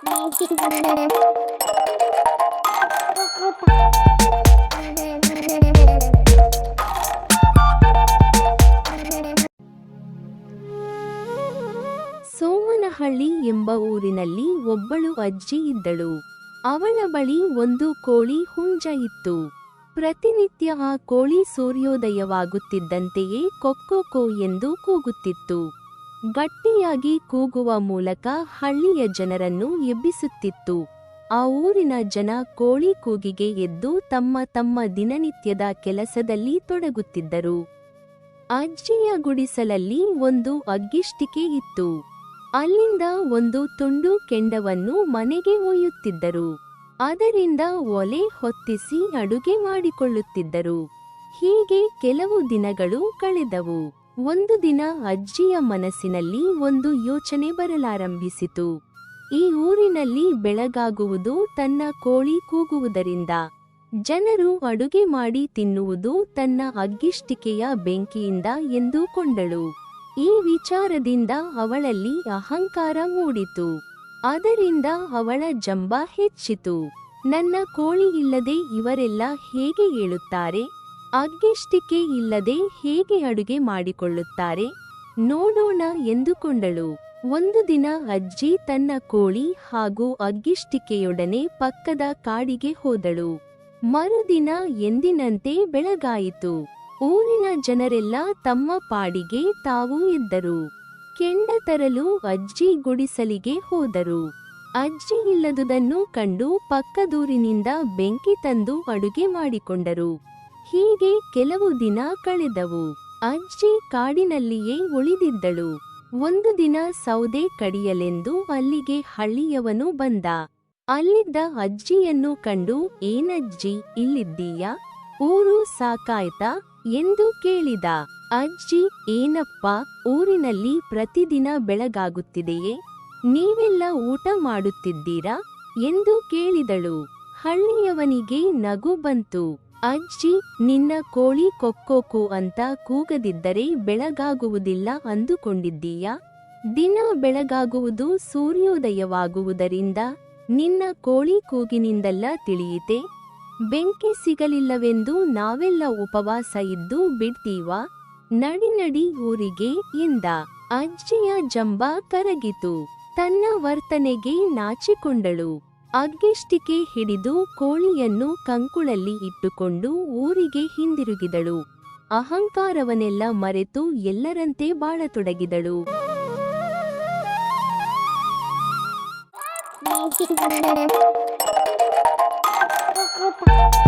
ಸೋಮನಹಳ್ಳಿ ಎಂಬ ಊರಿನಲ್ಲಿ ಒಬ್ಬಳು ಅಜ್ಜಿ ಇದ್ದಳು. ಅವಳ ಬಳಿ ಒಂದು ಕೋಳಿ ಹುಂಜ ಇತ್ತು. ಪ್ರತಿನಿತ್ಯ ಆ ಕೋಳಿ ಸೂರ್ಯೋದಯವಾಗುತ್ತಿದ್ದಂತೆಯೇ ಕೊಕ್ಕೊ ಎಂದು ಕೂಗುತ್ತಿತ್ತು. ಗಟ್ಟಿಯಾಗಿ ಕೂಗುವ ಮೂಲಕ ಹಳ್ಳಿಯ ಜನರನ್ನು ಎಬ್ಬಿಸುತ್ತಿತ್ತು. ಆ ಊರಿನ ಜನ ಕೋಳಿ ಕೂಗಿಗೆ ಎದ್ದು ತಮ್ಮ ತಮ್ಮ ದಿನನಿತ್ಯದ ಕೆಲಸದಲ್ಲಿ ತೊಡಗುತ್ತಿದ್ದರು. ಅಜ್ಜಿಯ ಗುಡಿಸಲಲ್ಲಿ ಒಂದು ಅಗ್ಗಿಷ್ಟಿಕೆ ಇತ್ತು. ಅಲ್ಲಿಂದ ಒಂದು ತುಂಡು ಕೆಂಡವನ್ನು ಮನೆಗೆ ಒಯ್ಯುತ್ತಿದ್ದರು. ಅದರಿಂದ ಒಲೆ ಹೊತ್ತಿಸಿ ಅಡುಗೆ ಮಾಡಿಕೊಳ್ಳುತ್ತಿದ್ದರು. ಹೀಗೆ ಕೆಲವು ದಿನಗಳು ಕಳೆದವು. ಒಂದು ದಿನ ಅಜ್ಜಿಯ ಮನಸ್ಸಿನಲ್ಲಿ ಒಂದು ಯೋಚನೆ ಬರಲಾರಂಭಿಸಿತು. ಈ ಊರಿನಲ್ಲಿ ಬೆಳಗಾಗುವುದು ತನ್ನ ಕೋಳಿ ಕೂಗುವುದರಿಂದ. ಜನರು ಅಡುಗೆ ಮಾಡಿ ತಿನ್ನುವುದು ತನ್ನ ಅಗ್ಗಿಷ್ಟಿಕೆಯ ಬೆಂಕಿಯಿಂದ ಎಂದುಕೊಂಡಳು. ಈ ವಿಚಾರದಿಂದ ಅವಳಲ್ಲಿ ಅಹಂಕಾರ ಮೂಡಿತು. ಅದರಿಂದ ಅವಳ ಜಂಬ ಹೆಚ್ಚಿತು. ನನ್ನ ಕೋಳಿ ಇಲ್ಲದೆ ಇವರೆಲ್ಲ ಹೇಗೆ ಏಳುತ್ತಾರೆ? ಅಗ್ಗಿಷ್ಟಿಕೆ ಇಲ್ಲದೆ ಹೇಗೆ ಅಡುಗೆ ಮಾಡಿಕೊಳ್ಳುತ್ತಾರೆ? ನೋಡೋಣ ಎಂದುಕೊಂಡಳು. ಒಂದು ದಿನ ಅಜ್ಜಿ ತನ್ನ ಕೋಳಿ ಹಾಗೂ ಅಗ್ಗಿಷ್ಟಿಕೆಯೊಡನೆ ಪಕ್ಕದ ಕಾಡಿಗೆ ಹೋದಳು. ಮರುದಿನ ಎಂದಿನಂತೆ ಬೆಳಗಾಯಿತು. ಊರಿನ ಜನರೆಲ್ಲ ತಮ್ಮ ಪಾಡಿಗೆ ತಾವು ಇದ್ದರು. ಕೆಂಡ ತರಲು ಅಜ್ಜಿ ಗುಡಿಸಲಿಗೆ ಹೋದರು. ಅಜ್ಜಿ ಇಲ್ಲದುದನ್ನು ಕಂಡು ಪಕ್ಕದೂರಿನಿಂದ ಬೆಂಕಿ ತಂದು ಅಡುಗೆ ಮಾಡಿಕೊಂಡರು. ಹೀಗೆ ಕೆಲವು ದಿನ ಕಳೆದವು. ಅಜ್ಜಿ ಕಾಡಿನಲ್ಲಿಯೇ ಉಳಿದಿದ್ದಳು. ಒಂದು ದಿನ ಸೌದೆ ಕಡಿಯಲೆಂದು ಅಲ್ಲಿಗೆ ಹಳ್ಳಿಯವನು ಬಂದ. ಅಲ್ಲಿದ್ದ ಅಜ್ಜಿಯನ್ನು ಕಂಡು, ಏನಜ್ಜಿ ಇಲ್ಲಿದ್ದೀಯಾ? ಊರು ಸಾಕಾಯ್ತಾ ಎಂದು ಕೇಳಿದ. ಅಜ್ಜಿ, ಏನಪ್ಪ, ಊರಿನಲ್ಲಿ ಪ್ರತಿದಿನ ಬೆಳಗಾಗುತ್ತಿದೆಯೇ? ನೀವೆಲ್ಲ ಊಟ ಮಾಡುತ್ತಿದ್ದೀರಾ ಎಂದು ಕೇಳಿದಳು. ಹಳ್ಳಿಯವನಿಗೆ ನಗು ಬಂತು. ಅಜ್ಜಿ, ನಿನ್ನ ಕೋಳಿ ಕೊಕ್ಕೋಕು ಅಂತ ಕೂಗದಿದ್ದರೆ ಬೆಳಗಾಗುವುದಿಲ್ಲ ಅಂದುಕೊಂಡಿದ್ದೀಯಾ? ದಿನ ಬೆಳಗಾಗುವುದು ಸೂರ್ಯೋದಯವಾಗುವುದರಿಂದ. ನಿನ್ನ ಕೋಳಿ ಕೂಗಿನಿಂದಲ್ಲ ತಿಳಿಯಿತೆ? ಬೆಂಕಿ ಸಿಗಲಿಲ್ಲವೆಂದು ನಾವೆಲ್ಲ ಉಪವಾಸ ಇದ್ದು ಬಿಡ್ತೀವಾ? ನಡಿ ನಡಿ ಊರಿಗೆ ಎಂದ. ಅಜ್ಜಿಯ ಜಂಬ ಕರಗಿತು. ತನ್ನ ವರ್ತನೆಗೆ ನಾಚಿಕೊಂಡಳು. ಅಗ್ಗಿಷ್ಟಿಕೆ ಹಿಡಿದು ಕೋಳಿಯನ್ನು ಕಂಕುಳಲ್ಲಿ ಇಟ್ಟುಕೊಂಡು ಊರಿಗೆ ಹಿಂದಿರುಗಿದಳು. ಅಹಂಕಾರವನ್ನೆಲ್ಲ ಮರೆತು ಎಲ್ಲರಂತೆ ಬಾಳತೊಡಗಿದಳು. Opa.